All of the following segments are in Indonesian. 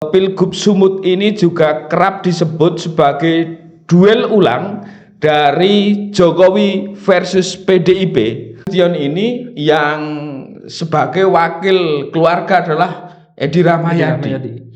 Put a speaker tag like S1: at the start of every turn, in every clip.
S1: Pilgub Sumut ini juga kerap disebut sebagai duel ulang dari Jokowi versus PDIP. Nasution ini yang sebagai wakil keluarga adalah Edi Rahmayadi.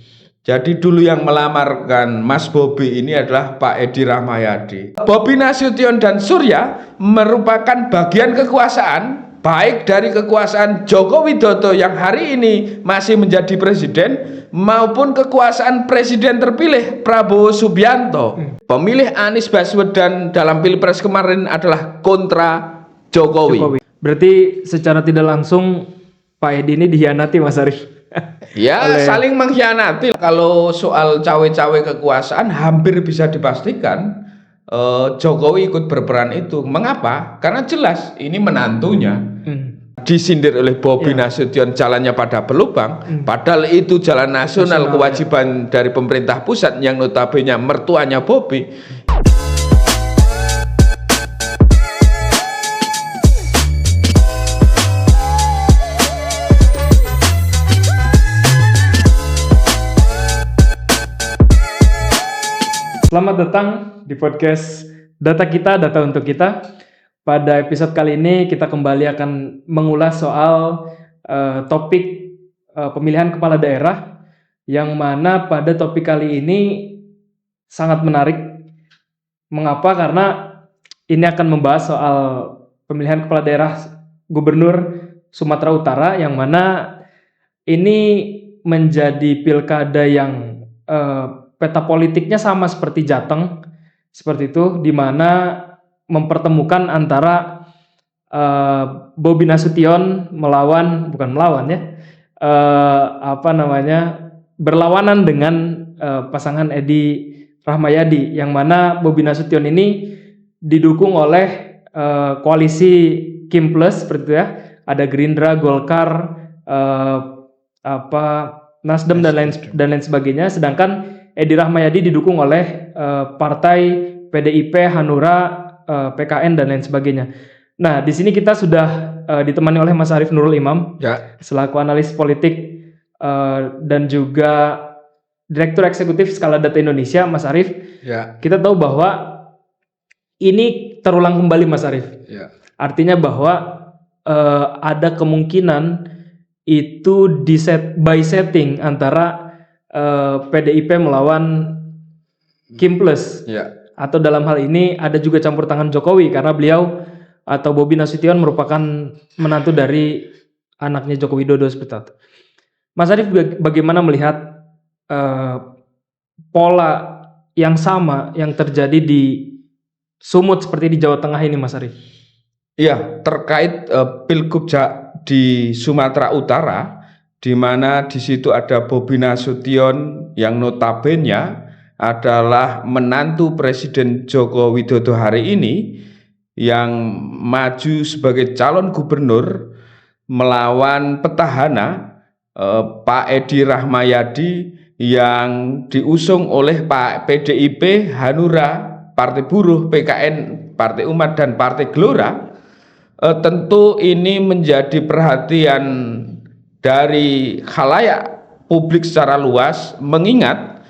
S1: Jadi dulu yang melamarkan Mas Bobi ini adalah Pak Edi Rahmayadi. Bobi Nasution dan Surya merupakan bagian kekuasaan, baik dari kekuasaan Joko Widodo yang hari ini masih menjadi presiden, maupun kekuasaan presiden terpilih Prabowo Subianto. Pemilih Anies Baswedan dalam Pilpres kemarin adalah kontra Jokowi.
S2: Berarti secara tidak langsung Pak Edi ini dikhianati, Mas Arief.
S1: Ya, saling mengkhianati. Kalau soal cawe-cawe kekuasaan hampir bisa dipastikan Jokowi ikut berperan itu. Mengapa? Karena jelas ini menantunya. Disindir oleh Bobi Nasution jalannya pada berlubang, padahal itu jalan nasional, kewajiban dari pemerintah pusat yang notabene mertuanya Bobi.
S2: Selamat datang di podcast Data Kita, Data Untuk Kita. Pada episode kali ini kita kembali akan mengulas soal topik pemilihan kepala daerah, yang mana pada topik kali ini sangat menarik. Mengapa? Karena ini akan membahas soal pemilihan kepala daerah Gubernur Sumatera Utara, yang mana ini menjadi pilkada yang peta politiknya sama seperti Jateng, seperti itu, di mana mempertemukan antara Bobi Nasution berlawanan dengan pasangan Edi Rahmayadi, yang mana Bobi Nasution ini didukung oleh koalisi Kim Plus, seperti itu ya, ada Gerindra, Golkar, Nasdem dan lain sebagainya, sedangkan Edi Rahmayadi didukung oleh partai PDIP, Hanura, PKN dan lain sebagainya. Nah, di sini kita sudah ditemani oleh Mas Arief Nurul Imam, selaku analis politik dan juga Direktur Eksekutif Skala Data Indonesia. Mas Arief, kita tahu bahwa ini terulang kembali, Mas Arief. Artinya bahwa ada kemungkinan itu by setting antara PDIP melawan Kim Plus, atau dalam hal ini ada juga campur tangan Jokowi, karena beliau atau Bobi Nasution merupakan menantu dari anaknya Joko Widodo, seperti itu. Mas Arief, bagaimana melihat pola yang sama yang terjadi di Sumut seperti di Jawa Tengah ini, Mas Arief?
S1: Iya, terkait Pilgub di Sumatera Utara, di mana di situ ada Bobi Nasution yang notabene adalah menantu Presiden Joko Widodo hari ini, yang maju sebagai calon gubernur melawan petahana Pak Edi Rahmayadi yang diusung oleh Pak PDIP, Hanura, Partai Buruh, PKN, Partai Umat, dan Partai Gelora. Tentu ini menjadi perhatian dari khalayak publik secara luas, mengingat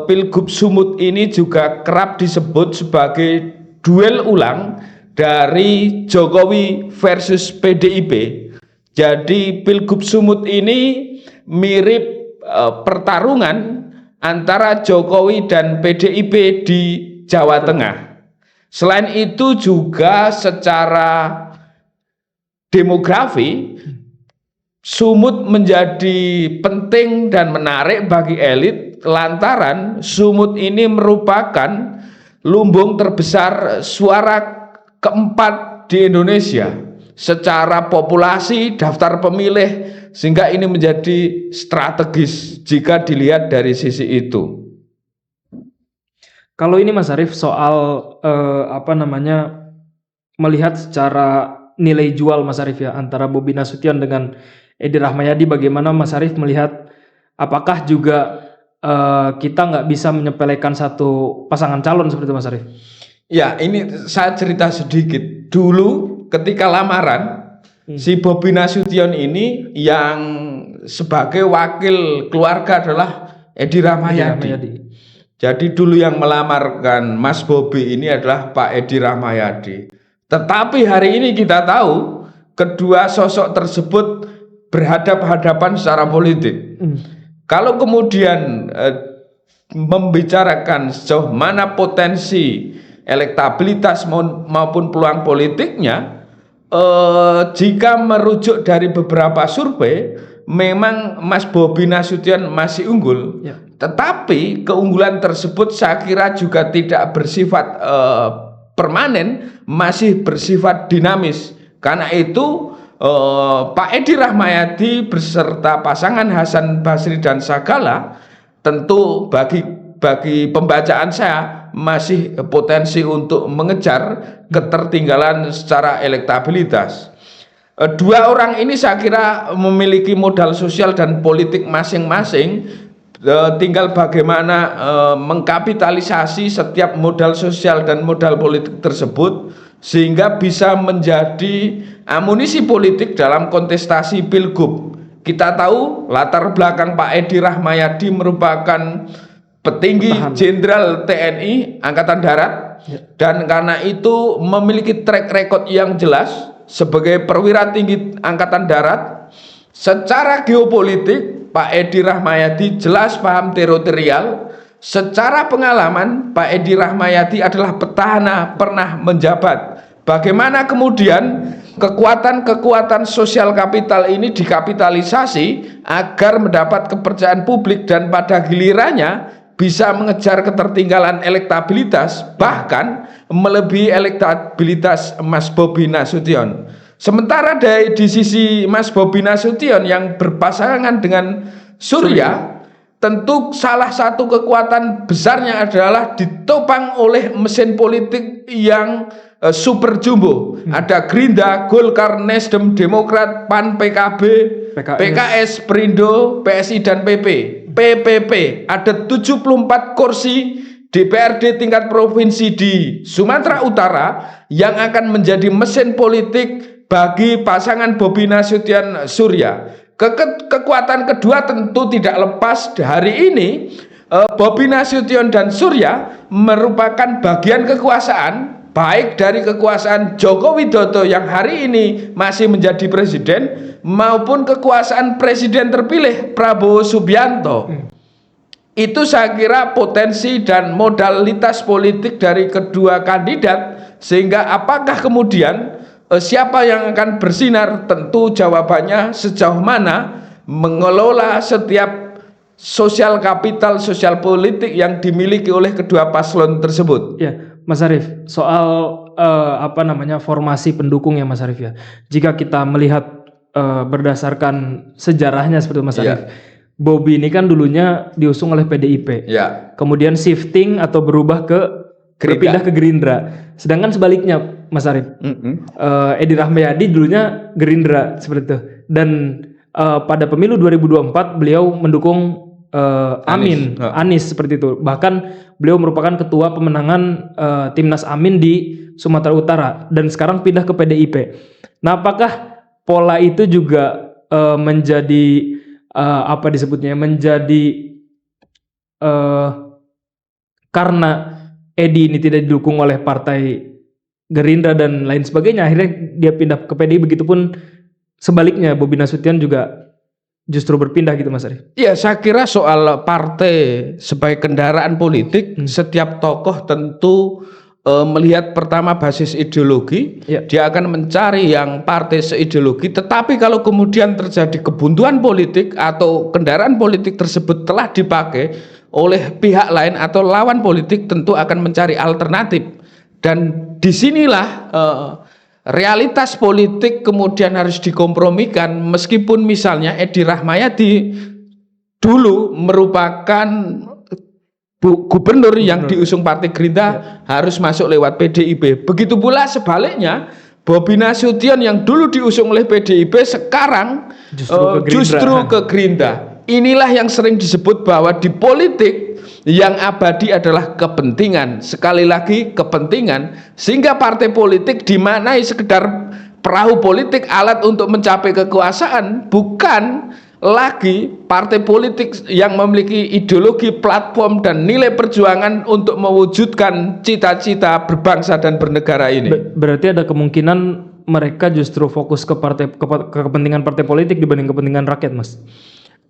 S1: Pilgub Sumut ini juga kerap disebut sebagai duel ulang dari Jokowi versus PDIP. Jadi Pilgub Sumut ini mirip pertarungan antara Jokowi dan PDIP di Jawa Tengah. Selain itu juga secara demografi, Sumut menjadi penting dan menarik bagi elit lantaran Sumut ini merupakan lumbung terbesar suara keempat di Indonesia secara populasi daftar pemilih, sehingga ini menjadi strategis jika dilihat dari sisi itu.
S2: Kalau ini, Mas Arief, soal melihat secara nilai jual, Mas Arief, ya, antara Bobi Nasution dengan Edi Rahmayadi, bagaimana Mas Arief melihat, apakah juga kita nggak bisa menyepelekan satu pasangan calon seperti itu, Mas Arief?
S1: Ya, ini saya cerita sedikit. Dulu ketika lamaran, si Bobi Nasution ini yang sebagai wakil keluarga adalah Edi Rahmayadi. Jadi dulu yang melamarkan Mas Bobi ini adalah Pak Edi Rahmayadi. Tetapi hari ini kita tahu kedua sosok tersebut berhadap-hadapan secara politik. Kalau kemudian membicarakan sejauh mana potensi elektabilitas maupun peluang politiknya, jika merujuk dari beberapa survei, memang Mas Bobi Nasution masih unggul. Tetapi keunggulan tersebut saya kira juga tidak bersifat permanen, masih bersifat dinamis. Karena itu Pak Edi Rahmayadi beserta pasangan Hasan Basri dan Sagala tentu bagi pembacaan saya masih potensi untuk mengejar ketertinggalan secara elektabilitas. Dua orang ini saya kira memiliki modal sosial dan politik masing-masing, tinggal bagaimana mengkapitalisasi setiap modal sosial dan modal politik tersebut sehingga bisa menjadi amunisi politik dalam kontestasi Pilgub. Kita tahu latar belakang Pak Edi Rahmayadi merupakan petinggi jenderal TNI Angkatan Darat, dan karena itu memiliki track record yang jelas sebagai perwira tinggi Angkatan Darat. Secara geopolitik Pak Edi Rahmayadi jelas paham teritorial. Secara pengalaman Pak Edi Rahmayadi adalah petahana pernah menjabat. Bagaimana kemudian kekuatan-kekuatan sosial kapital ini dikapitalisasi agar mendapat kepercayaan publik dan pada gilirannya bisa mengejar ketertinggalan elektabilitas, bahkan melebihi elektabilitas Mas Bobi Nasution. Sementara di sisi Mas Bobi Nasution yang berpasangan dengan Surya, tentu salah satu kekuatan besarnya adalah ditopang oleh mesin politik yang super jumbo. Ada Gerindra, Golkar, Nasdem, Demokrat, PAN, PKB, PKS, Perindo, PSI dan PPP. Ada 74 kursi DPRD tingkat provinsi di Sumatera Utara yang akan menjadi mesin politik bagi pasangan Bobi Nasution Surya. Kekuatan kedua tentu tidak lepas hari ini. Bobi Nasution dan Surya merupakan bagian kekuasaan, baik dari kekuasaan Joko Widodo yang hari ini masih menjadi presiden maupun kekuasaan presiden terpilih Prabowo Subianto. Itu saya kira potensi dan modalitas politik dari kedua kandidat, sehingga apakah kemudian siapa yang akan bersinar, tentu jawabannya sejauh mana mengelola setiap sosial kapital, sosial politik yang dimiliki oleh kedua paslon tersebut.
S2: Ya, Mas Arief, soal formasi pendukung ya Mas Arief ya. Jika kita melihat berdasarkan sejarahnya seperti Mas Arief, Bobi ini kan dulunya diusung oleh PDIP. Kemudian shifting atau berubah berpindah ke Gerindra. Sedangkan sebaliknya Mas Arief, Edi Rahmayadi dulunya Gerindra seperti itu. Dan pada pemilu 2024 beliau mendukung Anies seperti itu. Bahkan beliau merupakan ketua pemenangan Timnas Amin di Sumatera Utara dan sekarang pindah ke PDIP. Nah, apakah pola itu juga menjadi karena Edi ini tidak didukung oleh partai Gerindra dan lain sebagainya, akhirnya dia pindah ke PDI, begitupun sebaliknya Bobi Nasution juga justru berpindah gitu Mas Arief?
S1: Ya, saya kira soal partai sebagai kendaraan politik, setiap tokoh tentu melihat pertama basis ideologi, dia akan mencari yang partai seideologi. Tetapi kalau kemudian terjadi kebuntuan politik atau kendaraan politik tersebut telah dipakai oleh pihak lain atau lawan politik, tentu akan mencari alternatif. Dan disinilah realitas politik kemudian harus dikompromikan. Meskipun misalnya Edi Rahmayadi dulu merupakan gubernur yang diusung partai Gerindra, harus masuk lewat PDIP. Begitu pula sebaliknya, Bobi Nasution yang dulu diusung oleh PDIP sekarang justru ke Gerindra. Inilah yang sering disebut bahwa di politik yang abadi adalah kepentingan. Sekali lagi kepentingan, sehingga partai politik dimaknai sekedar perahu politik, alat untuk mencapai kekuasaan, bukan lagi partai politik yang memiliki ideologi, platform, dan nilai perjuangan untuk mewujudkan cita-cita berbangsa dan bernegara ini.
S2: Berarti ada kemungkinan mereka justru fokus ke kepentingan partai politik dibanding kepentingan rakyat, Mas?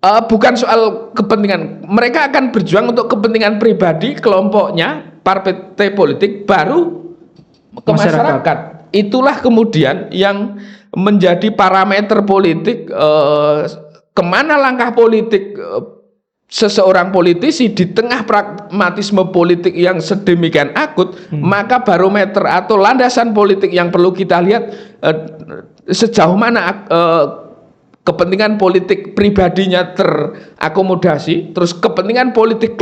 S1: Bukan soal kepentingan, mereka akan berjuang untuk kepentingan pribadi kelompoknya, partai politik, baru ke masyarakat. Itulah kemudian yang menjadi parameter politik, kemana langkah politik seseorang politisi di tengah pragmatisme politik yang sedemikian akut. Maka barometer atau landasan politik yang perlu kita lihat, sejauh mana kepentingan politik pribadinya terakomodasi, terus kepentingan politik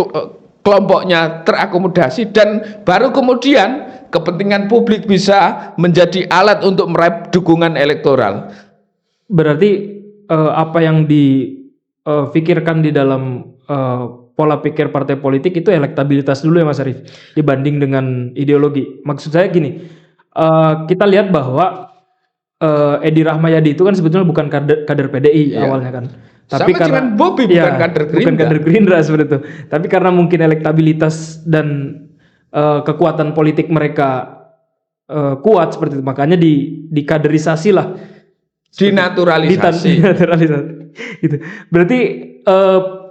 S1: kelompoknya terakomodasi, dan baru kemudian kepentingan publik bisa menjadi alat untuk meraih dukungan elektoral.
S2: Berarti apa yang difikirkan di dalam pola pikir partai politik itu elektabilitas dulu ya Mas Arief, dibanding dengan ideologi. Maksud saya gini, kita lihat bahwa Edi Rahmayadi itu kan sebetulnya bukan kader PDI awalnya kan. Tapi
S1: sama
S2: karena
S1: Bobi bukan kader Gerindra.
S2: Bukan kader Gerindra seperti itu. Tapi karena mungkin elektabilitas dan kekuatan politik mereka kuat seperti itu, makanya dikaderisasi lah.
S1: Dinaturalisasi.
S2: Gitu. Berarti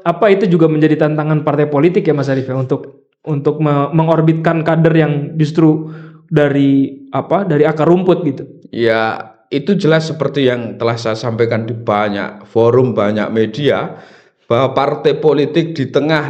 S2: apa itu juga menjadi tantangan partai politik ya Mas Arief ya, untuk mengorbitkan kader yang justru dari akar rumput gitu.
S1: Ya, itu jelas seperti yang telah saya sampaikan di banyak forum, banyak media, bahwa partai politik di tengah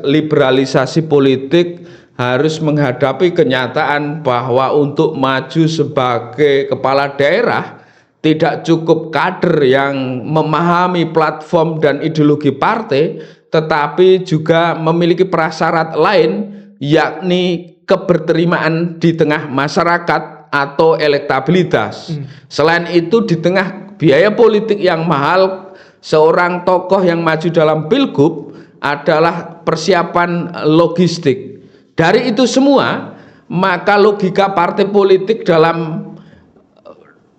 S1: liberalisasi politik harus menghadapi kenyataan bahwa untuk maju sebagai kepala daerah tidak cukup kader yang memahami platform dan ideologi partai, tetapi juga memiliki prasyarat lain, yakni keberterimaan di tengah masyarakat atau elektabilitas. Selain itu, di tengah biaya politik yang mahal, seorang tokoh yang maju dalam pilgub adalah persiapan logistik. Dari itu semua, maka logika partai politik dalam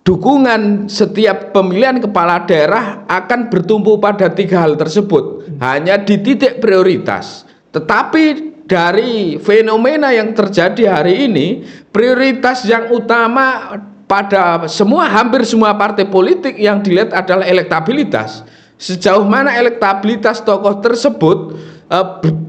S1: dukungan setiap pemilihan kepala daerah akan bertumpu pada tiga hal tersebut, hanya di titik prioritas. Tetapi dari fenomena yang terjadi hari ini, prioritas yang utama pada hampir semua partai politik yang dilihat adalah elektabilitas. Sejauh mana elektabilitas tokoh tersebut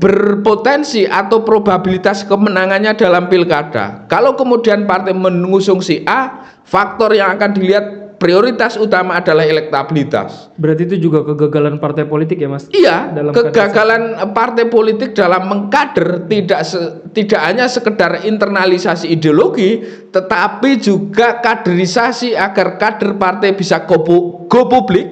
S1: berpotensi atau probabilitas kemenangannya dalam pilkada. Kalau kemudian partai mengusung si A, faktor yang akan dilihat prioritas utama adalah elektabilitas.
S2: Berarti itu juga kegagalan partai politik ya Mas?
S1: Iya, kegagalan partai politik dalam mengkader tidak hanya sekedar internalisasi ideologi, tetapi juga kaderisasi agar kader partai bisa go publik,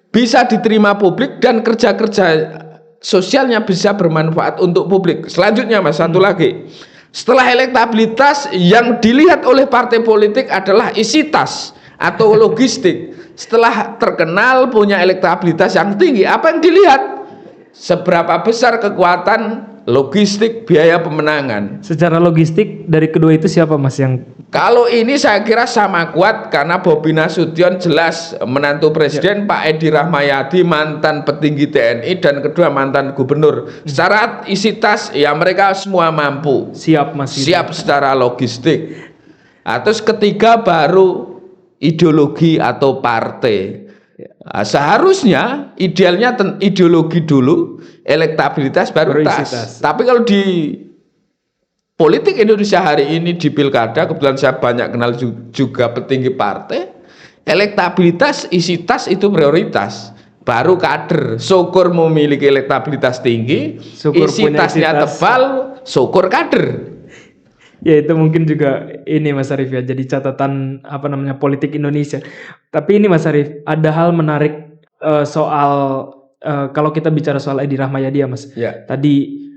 S1: bisa diterima publik, dan kerja-kerja sosialnya bisa bermanfaat untuk publik. Selanjutnya Mas, satu lagi. Setelah elektabilitas, yang dilihat oleh partai politik adalah isi tas atau logistik. Setelah terkenal, punya elektabilitas yang tinggi, apa yang dilihat? Seberapa besar kekuatan logistik biaya pemenangan.
S2: Secara logistik dari kedua itu siapa Mas yang?
S1: Kalau ini saya kira sama kuat, karena Bobi Nasution jelas menantu presiden, Pak Edi Rahmayadi mantan petinggi TNI, dan kedua mantan gubernur. Secara isi tas ya mereka semua mampu.
S2: Siap Mas.
S1: Siap secara logistik. Terus ketiga baru ideologi atau partai. Seharusnya idealnya ideologi dulu, elektabilitas baru tas. Tapi kalau di politik Indonesia hari ini di pilkada, kebetulan saya banyak kenal juga petinggi partai, elektabilitas isi tas itu prioritas, baru kader. Syukur memiliki elektabilitas tinggi, isi tasnya tebal, syukur kader.
S2: Ya itu mungkin juga ini Mas Arief ya, jadi catatan politik Indonesia. Tapi ini Mas Arief, ada hal menarik soal kalau kita bicara soal Edi Rahmayadi ya Mas.
S1: Ya.
S2: Tadi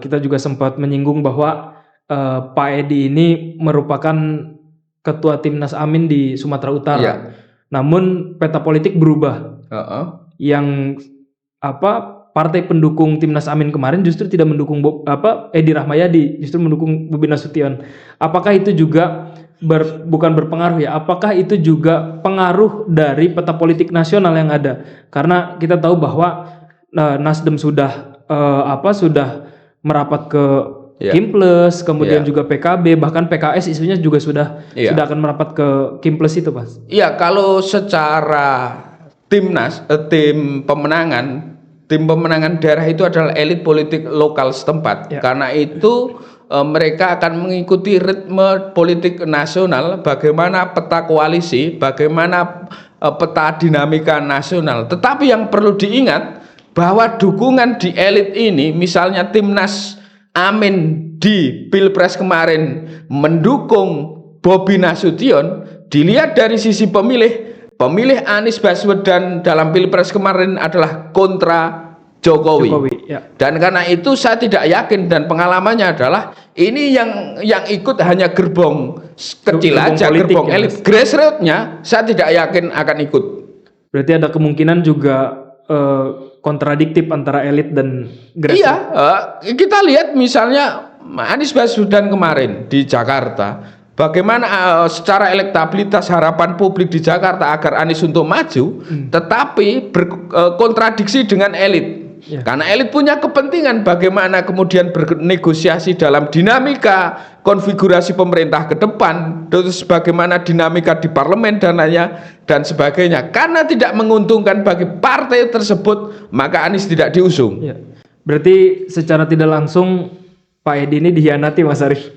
S2: kita juga sempat menyinggung bahwa Pak Edi ini merupakan ketua Timnas Amin di Sumatera Utara.
S1: Ya.
S2: Namun peta politik berubah. Yang partai pendukung Timnas Amin kemarin justru tidak mendukung Edi Rahmayadi, justru mendukung Bobi Nasution. Apakah itu juga bukan berpengaruh ya. Apakah itu juga pengaruh dari peta politik nasional yang ada? Karena kita tahu bahwa Nasdem sudah sudah merapat ke Kimplus, kemudian juga PKB, bahkan PKS isunya juga sudah akan merapat ke Kimplus itu, Pak.
S1: Iya, kalau secara tim pemenangan daerah itu adalah elit politik lokal setempat. Karena itu mereka akan mengikuti ritme politik nasional, bagaimana peta koalisi, bagaimana peta dinamika nasional. Tetapi yang perlu diingat bahwa dukungan di elit ini, misalnya Timnas Amin di Pilpres kemarin mendukung Bobi Nasution, dilihat dari sisi pemilih Anies Baswedan dalam Pilpres kemarin adalah kontra Jokowi. Dan karena itu saya tidak yakin, dan pengalamannya adalah ini yang ikut hanya gerbong kecil aja, gerbong elit. Grassroots-nya saya tidak yakin akan ikut.
S2: Berarti ada kemungkinan juga kontradiktif antara elit dan grassroots.
S1: Iya, kita lihat misalnya Anies Baswedan kemarin di Jakarta, bagaimana secara elektabilitas harapan publik di Jakarta agar Anies untuk maju, tetapi berkontradiksi dengan elit. Karena elit punya kepentingan bagaimana kemudian bernegosiasi dalam dinamika konfigurasi pemerintah ke depan, terus bagaimana dinamika di parlemen dan sebagainya. Karena tidak menguntungkan bagi partai tersebut, maka Anies tidak diusung.
S2: Berarti secara tidak langsung Pak Edi ini dikhianati, Mas Arief.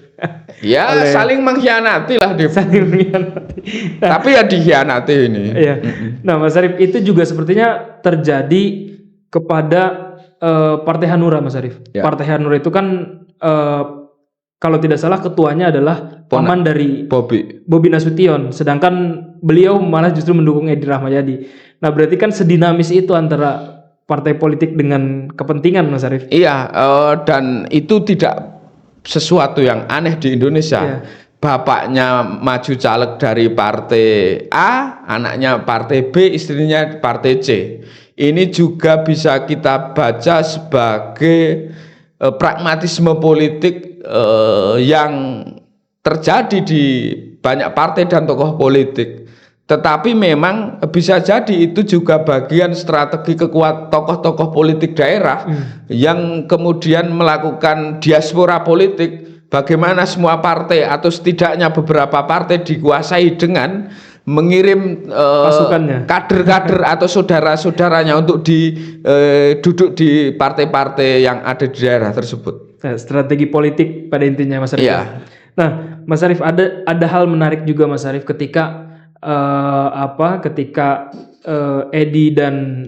S1: Ya, saling mengkhianati lah,
S2: saling mengkhianati.
S1: Tapi ya dikhianati ini.
S2: Nah, Mas Arief, itu juga sepertinya terjadi kepada Partai Hanura, Mas Arief. Partai Hanura itu kan kalau tidak salah ketuanya adalah paman dari Bobi Nasution, sedangkan beliau malah justru mendukung Edi Rahmayadi. Nah, berarti kan sedinamis itu antara partai politik dengan kepentingan, Mas Arief.
S1: Iya, dan itu tidak sesuatu yang aneh di Indonesia. Bapaknya maju caleg dari partai A, anaknya partai B, istrinya partai C. Ini juga bisa kita baca sebagai pragmatisme politik yang terjadi di banyak partai dan tokoh politik. Tetapi memang bisa jadi itu juga bagian strategi tokoh-tokoh politik daerah yang kemudian melakukan diaspora politik. Bagaimana semua partai atau setidaknya beberapa partai dikuasai dengan mengirim kader-kader atau saudara-saudaranya untuk duduk di partai-partai yang ada di daerah tersebut.
S2: Strategi politik pada intinya, Mas Arief. Nah, Mas Arief, ada hal menarik juga, Mas Arief, ketika Edi dan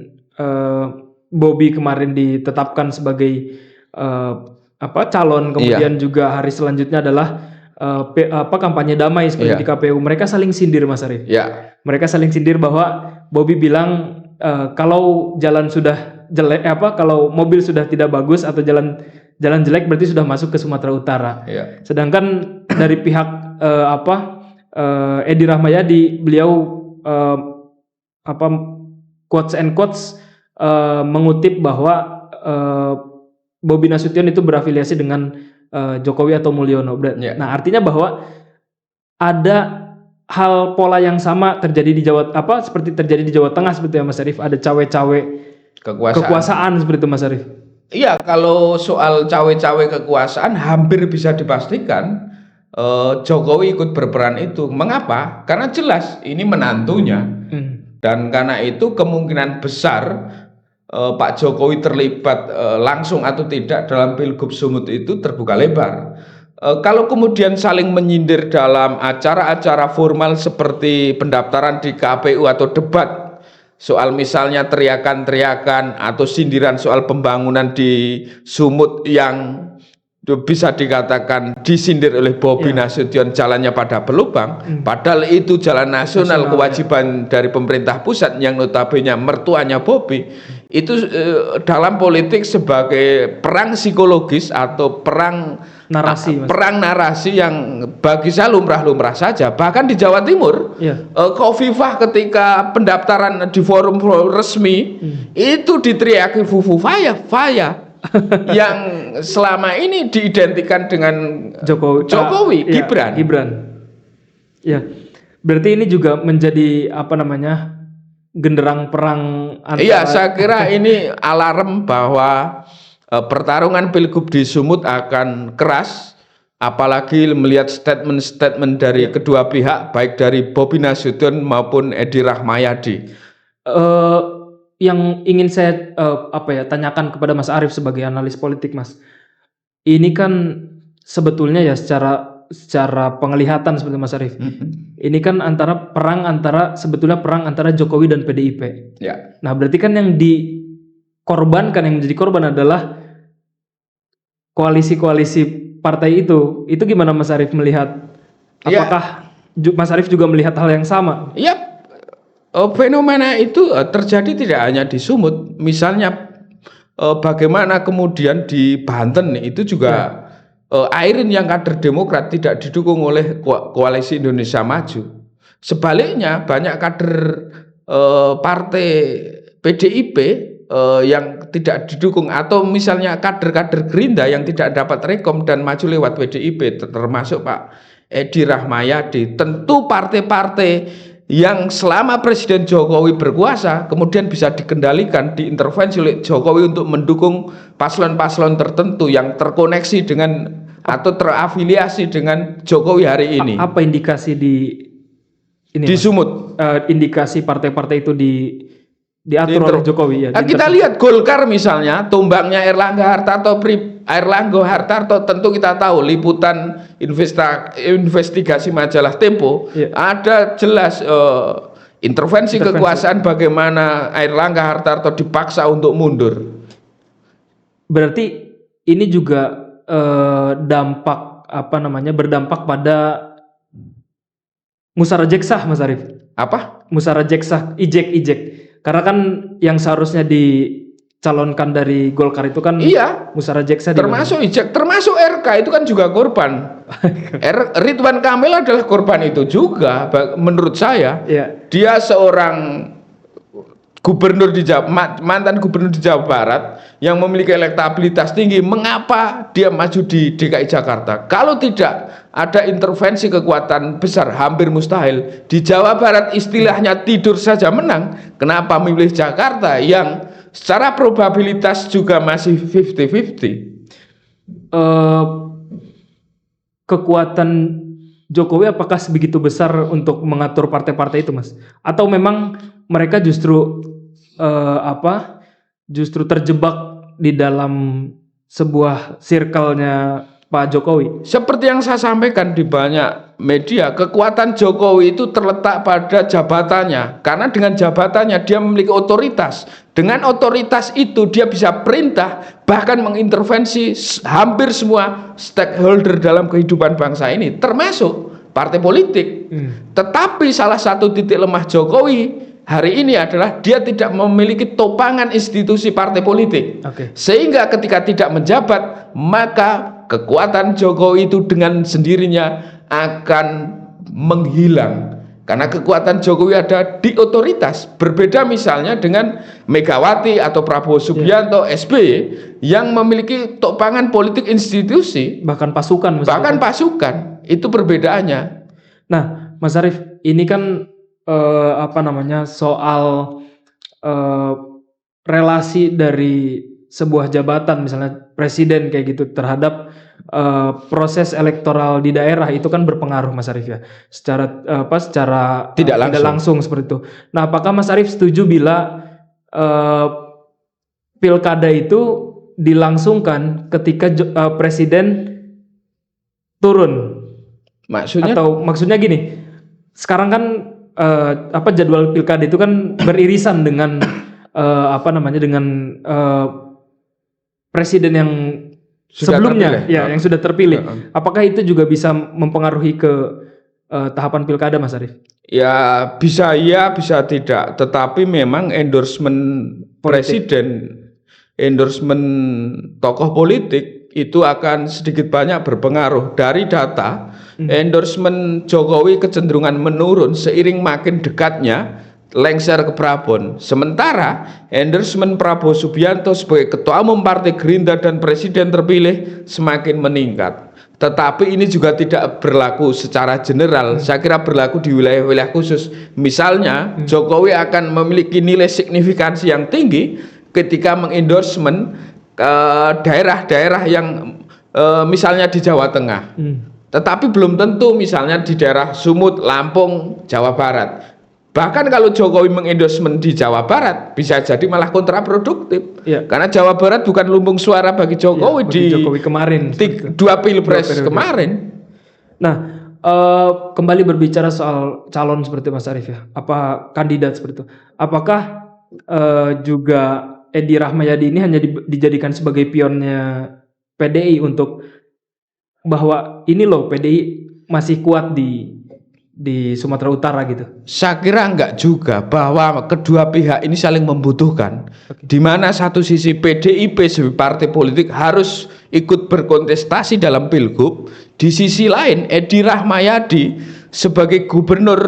S2: Bobi kemarin ditetapkan sebagai calon, kemudian juga hari selanjutnya adalah kampanye damai seperti di KPU. Mereka saling sindir, Mas Arief. Mereka saling sindir bahwa Bobi bilang kalau jalan sudah jelek, kalau mobil sudah tidak bagus atau jalan jelek berarti sudah masuk ke Sumatera Utara. Sedangkan dari pihak Edi Rahmayadi, beliau quotes and quotes mengutip bahwa Bobi Nasution itu berafiliasi dengan Jokowi atau Mulyono. Nah, artinya bahwa ada hal pola yang sama terjadi di seperti terjadi di Jawa Tengah seperti itu, Mas Arief. Ada cawe-cawe kekuasaan seperti itu, Mas Arief.
S1: Iya, kalau soal cawe-cawe kekuasaan hampir bisa dipastikan Jokowi ikut berperan itu. Mengapa? Karena jelas ini menantunya. Dan karena itu kemungkinan besar Pak Jokowi terlibat langsung atau tidak dalam Pilgub Sumut itu terbuka lebar. Kalau kemudian saling menyindir dalam acara-acara formal seperti pendaftaran di KPU atau debat soal misalnya teriakan-teriakan atau sindiran soal pembangunan di Sumut yang bisa dikatakan disindir oleh Bobi Nasution, jalannya pada berlubang, padahal itu jalan nasional kewajiban dari pemerintah pusat yang notabene mertuanya Bobi. Itu dalam politik sebagai perang psikologis atau perang narasi yang bagi saya lumrah-lumrah saja. Bahkan di Jawa Timur, Khofifah ketika pendaftaran di forum resmi itu diteriaki fufu faya yang selama ini diidentikan dengan Jokowi, Gibran.
S2: Ya, berarti ini juga menjadi apa namanya genderang perang antara.
S1: Iya, saya kira ini alarm bahwa pertarungan Pilgub di Sumut akan keras, apalagi melihat statement-statement dari kedua pihak, baik dari Bobi Nasution maupun Edi Rahmayadi.
S2: Eh, yang ingin saya tanyakan kepada Mas Arief sebagai analis politik, Mas. Ini kan sebetulnya ya secara penglihatan seperti Mas Arief. Ini kan sebetulnya perang antara Jokowi dan PDIP.
S1: Ya.
S2: Nah, berarti kan yang menjadi korban adalah koalisi-koalisi partai itu. Itu gimana Mas Arief melihat? Apakah Mas Arief juga melihat hal yang sama?
S1: Iya. Fenomena itu terjadi tidak hanya di Sumut, misalnya bagaimana kemudian di Banten itu juga Airin yang kader Demokrat tidak didukung oleh koalisi Indonesia Maju. Sebaliknya banyak kader partai PDIP yang tidak didukung, atau misalnya kader-kader Gerindra yang tidak dapat rekom dan maju lewat PDIP, termasuk Pak Edi Rahmayadi. Tentu partai-partai yang selama Presiden Jokowi berkuasa kemudian bisa dikendalikan, diintervensi oleh Jokowi untuk mendukung paslon-paslon tertentu yang terkoneksi dengan atau terafiliasi dengan Jokowi hari ini.
S2: Apa indikasi di
S1: Sumut?
S2: Indikasi partai-partai itu diatur oleh Jokowi ya.
S1: Kita lihat Golkar misalnya, tumbangnya Erlangga Hartarto, tentu kita tahu liputan investigasi majalah Tempo, ada jelas intervensi kekuasaan bagaimana Erlangga Hartarto dipaksa untuk mundur.
S2: Berarti ini juga berdampak pada musara jeksah, Mas Arief.
S1: Apa?
S2: Musara jeksah, ijek. Karena kan yang seharusnya dicalonkan dari Golkar itu kan musara jeksah,
S1: termasuk ijek, termasuk RK itu kan juga korban. Ridwan Kamil adalah korban itu juga menurut saya. Dia seorang mantan gubernur di Jawa Barat yang memiliki elektabilitas tinggi. Mengapa dia maju di DKI Jakarta? Kalau tidak ada intervensi kekuatan besar, hampir mustahil. Di Jawa Barat istilahnya tidur saja menang. Kenapa memilih Jakarta yang secara probabilitas juga masih 50-50?
S2: Kekuatan Jokowi apakah sebegitu besar untuk mengatur partai-partai itu, Mas? Atau memang mereka justru terjebak di dalam sebuah circle-nya Pak Jokowi? Seperti yang saya sampaikan di banyak media, kekuatan Jokowi itu terletak pada jabatannya. Karena dengan jabatannya dia memiliki otoritas. Dengan otoritas itu dia bisa perintah, bahkan mengintervensi hampir semua stakeholder dalam kehidupan bangsa ini, termasuk partai politik. Tetapi salah satu titik lemah Jokowi hari ini adalah dia tidak memiliki topangan institusi partai politik. Sehingga ketika tidak menjabat, maka kekuatan Jokowi itu dengan sendirinya akan menghilang. Karena kekuatan Jokowi ada di otoritas. Berbeda misalnya dengan Megawati atau Prabowo Subianto, SBY yang memiliki topangan politik institusi, bahkan pasukan. Itu perbedaannya. Nah, Mas Arief, ini kan soal relasi dari sebuah jabatan, misalnya presiden kayak gitu, terhadap proses elektoral di daerah itu kan berpengaruh, Mas Arief ya, secara tidak langsung seperti itu. Nah, apakah Mas Arief setuju bila pilkada itu dilangsungkan ketika presiden turun? Maksudnya gini, sekarang kan jadwal pilkada itu kan beririsan dengan dengan presiden yang sebelumnya yang sudah terpilih. Apakah itu juga bisa mempengaruhi ke tahapan pilkada, Mas Arief? Ya, bisa tidak. Tetapi memang endorsement presiden, endorsement tokoh politik itu akan sedikit banyak berpengaruh. Dari data, endorsement Jokowi kecenderungan menurun seiring makin dekatnya
S1: lengser ke Prabon. Sementara endorsement Prabowo Subianto sebagai Ketua Umum Partai Gerindra dan Presiden terpilih semakin meningkat. Tetapi ini juga tidak berlaku secara general. Saya kira berlaku di wilayah-wilayah khusus. Misalnya Jokowi akan memiliki nilai signifikansi yang tinggi ketika mengendorsement daerah-daerah yang misalnya di Jawa Tengah. Tetapi belum tentu misalnya di daerah Sumut, Lampung, Jawa Barat. Bahkan kalau Jokowi mengendorsement di Jawa Barat bisa jadi malah kontraproduktif.
S2: Ya.
S1: Karena Jawa Barat bukan lumbung suara bagi Jokowi
S2: Bagi
S1: di
S2: Jokowi kemarin.
S1: dua pilpres
S2: periode.
S1: kemarin.
S2: Nah, kembali berbicara soal calon seperti Mas Arief ya, apa kandidat seperti itu. Apakah juga Edi Rahmayadi ini hanya dijadikan sebagai pionnya PDI untuk bahwa ini loh PDI masih kuat di Sumatera Utara gitu?
S1: Saya kira enggak juga, bahwa kedua pihak ini saling membutuhkan. Di mana satu sisi PDIP sebagai partai politik harus ikut berkontestasi dalam pilgub, di sisi lain Edi Rahmayadi sebagai gubernur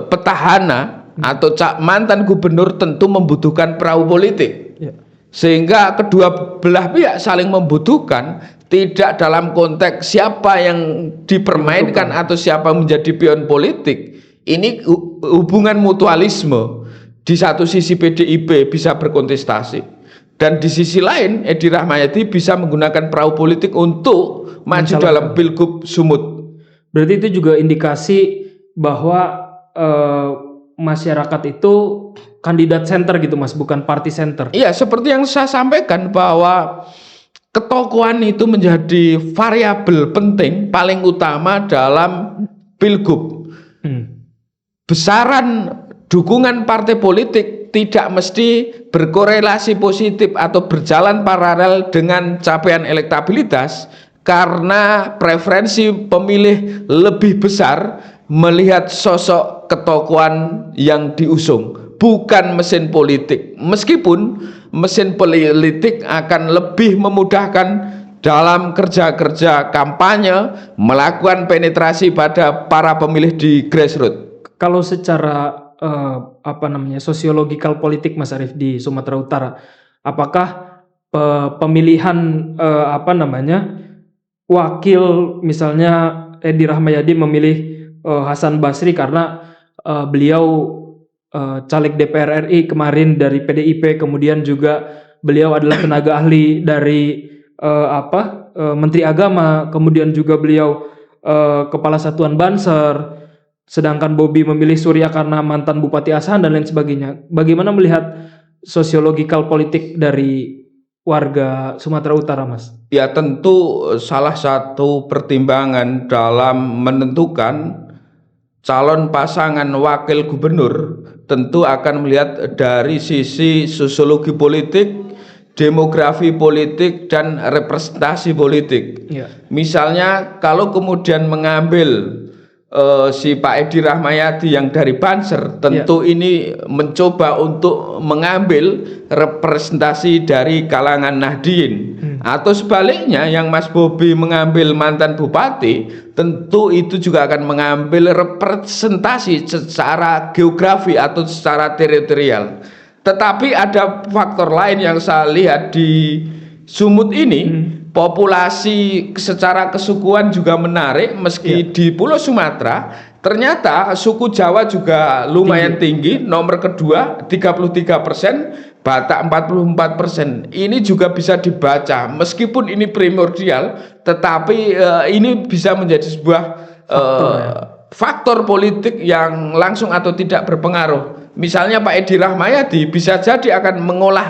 S1: petahana atau mantan gubernur tentu membutuhkan perahu politik. Sehingga kedua belah pihak saling membutuhkan, tidak dalam konteks siapa yang dipermainkan atau siapa menjadi pion politik. Ini hubungan mutualisme. Di satu sisi PDIP bisa berkontestasi, dan di sisi lain Edi Rahmayadi bisa menggunakan perahu politik untuk maju dalam pilgub Sumut.
S2: Berarti itu juga indikasi bahwa masyarakat itu kandidat center gitu Mas, bukan party center.
S1: Iya, seperti yang saya sampaikan bahwa ketokohan itu menjadi variabel penting paling utama dalam pilgub. Besaran dukungan partai politik tidak mesti berkorelasi positif atau berjalan paralel dengan capaian elektabilitas, karena preferensi pemilih lebih besar melihat sosok ketokohan yang diusung, bukan mesin politik. Meskipun mesin politik akan lebih memudahkan dalam kerja-kerja kampanye, melakukan penetrasi pada para pemilih di grassroots.
S2: Kalau secara sosiologikal politik Mas Arief di Sumatera Utara, apakah pemilihan wakil misalnya Edi Rahmayadi memilih Hasan Basri karena beliau caleg DPR RI kemarin dari PDIP, kemudian juga beliau adalah tenaga ahli dari Menteri Agama, kemudian juga beliau Kepala Satuan Banser, sedangkan Bobi memilih Surya karena mantan Bupati Asahan dan lain sebagainya. Bagaimana melihat sosiologikal politik dari warga Sumatera Utara, Mas?
S1: Ya, tentu salah satu pertimbangan dalam menentukan calon pasangan wakil gubernur tentu akan melihat dari sisi sosiologi politik, demografi politik, dan representasi politik. Misalnya kalau kemudian mengambil si Pak Edi Rahmayadi yang dari Banser, tentu ini mencoba untuk mengambil representasi dari kalangan Nahdien. Atau sebaliknya, yang Mas Bobi mengambil mantan bupati, tentu itu juga akan mengambil representasi secara geografi atau secara teritorial. Tetapi ada faktor lain yang saya lihat di Sumut ini. Populasi secara kesukuan juga menarik, meski di Pulau Sumatera ternyata suku Jawa juga lumayan tinggi. Nomor kedua 33%, Batak 44%. Ini juga bisa dibaca, meskipun ini primordial, tetapi ini bisa menjadi sebuah faktor politik yang langsung atau tidak berpengaruh. Misalnya Pak Edi Rahmayadi bisa jadi akan mengolah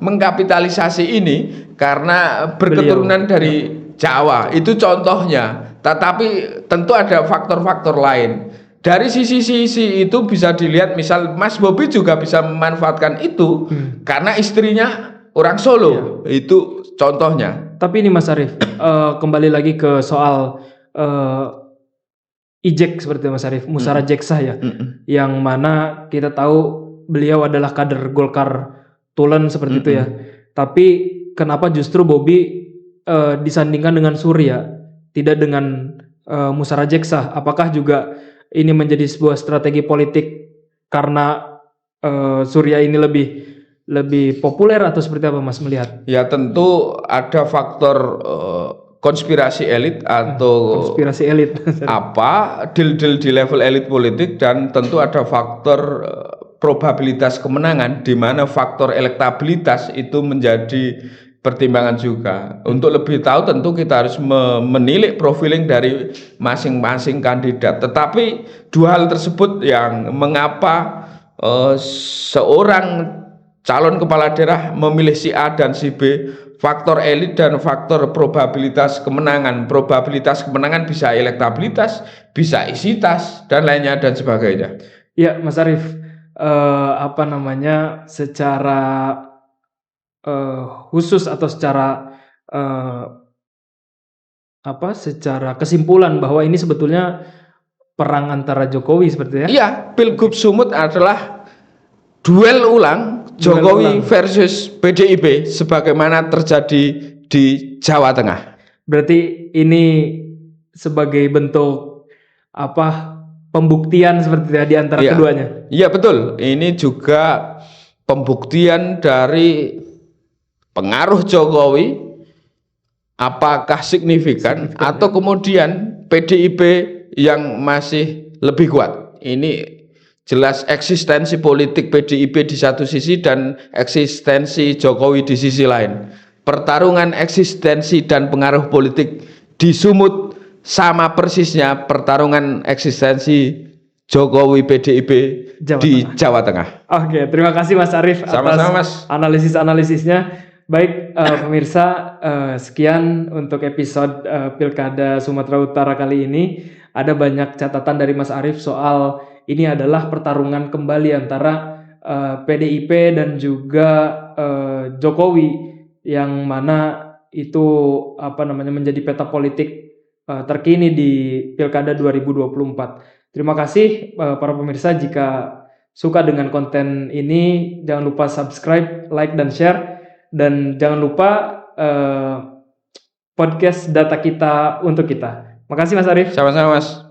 S1: mengkapitalisasi ini karena berketurunan dari Jawa, itu contohnya. Tetapi tentu ada faktor-faktor lain. Dari sisi-sisi itu bisa dilihat, misal Mas Bobi juga bisa memanfaatkan itu karena istrinya orang Solo. Itu contohnya.
S2: Tapi ini Mas Arief, kembali lagi ke soal Ijek seperti Mas Arief, Musara Jeksah ya, yang mana kita tahu beliau adalah kader Golkar Tulen seperti itu ya. Tapi kenapa justru Bobi disandingkan dengan Surya, tidak dengan Musara Jeksah? Apakah juga ini menjadi sebuah strategi politik karena Surya ini lebih populer atau seperti apa Mas melihat?
S1: Ya tentu ada faktor konspirasi elit atau
S2: Konspirasi elit.
S1: apa deal-deal di level elit politik, dan tentu ada faktor probabilitas kemenangan di mana faktor elektabilitas itu menjadi pertimbangan juga. Untuk lebih tahu tentu kita harus menilik profiling dari masing-masing kandidat. Tetapi dua hal tersebut yang mengapa seorang calon kepala daerah memilih si A dan si B, faktor elit dan faktor probabilitas kemenangan. Probabilitas kemenangan bisa elektabilitas, bisa isitas dan lainnya dan sebagainya.
S2: Ya, Mas Arief, secara khusus atau secara kesimpulan bahwa ini sebetulnya perang antara Jokowi seperti ya?
S1: Iya, Pilgub Sumut adalah duel ulang Jokowi versus PDIP sebagaimana terjadi di Jawa Tengah.
S2: Berarti ini sebagai bentuk pembuktian seperti itu di antara keduanya?
S1: Iya betul, ini juga pembuktian dari pengaruh Jokowi apakah signifikan atau kemudian PDIP yang masih lebih kuat. Ini jelas eksistensi politik PDIP di satu sisi dan eksistensi Jokowi di sisi lain. Pertarungan eksistensi dan pengaruh politik di Sumut sama persisnya pertarungan eksistensi Jokowi PDIP di Jawa Tengah.
S2: Oke, terima kasih Mas Arief atas analisis-analisisnya. Baik pemirsa, sekian untuk episode Pilkada Sumatera Utara kali ini. Ada banyak catatan dari Mas Arief soal ini adalah pertarungan kembali antara PDIP dan juga Jokowi, yang mana itu menjadi peta politik terkini di Pilkada 2024. Terima kasih para pemirsa. Jika suka dengan konten ini, jangan lupa subscribe, like, dan share. Dan jangan lupa podcast Data Kita Untuk Kita. Makasih Mas Arief.
S1: Sama-sama Mas.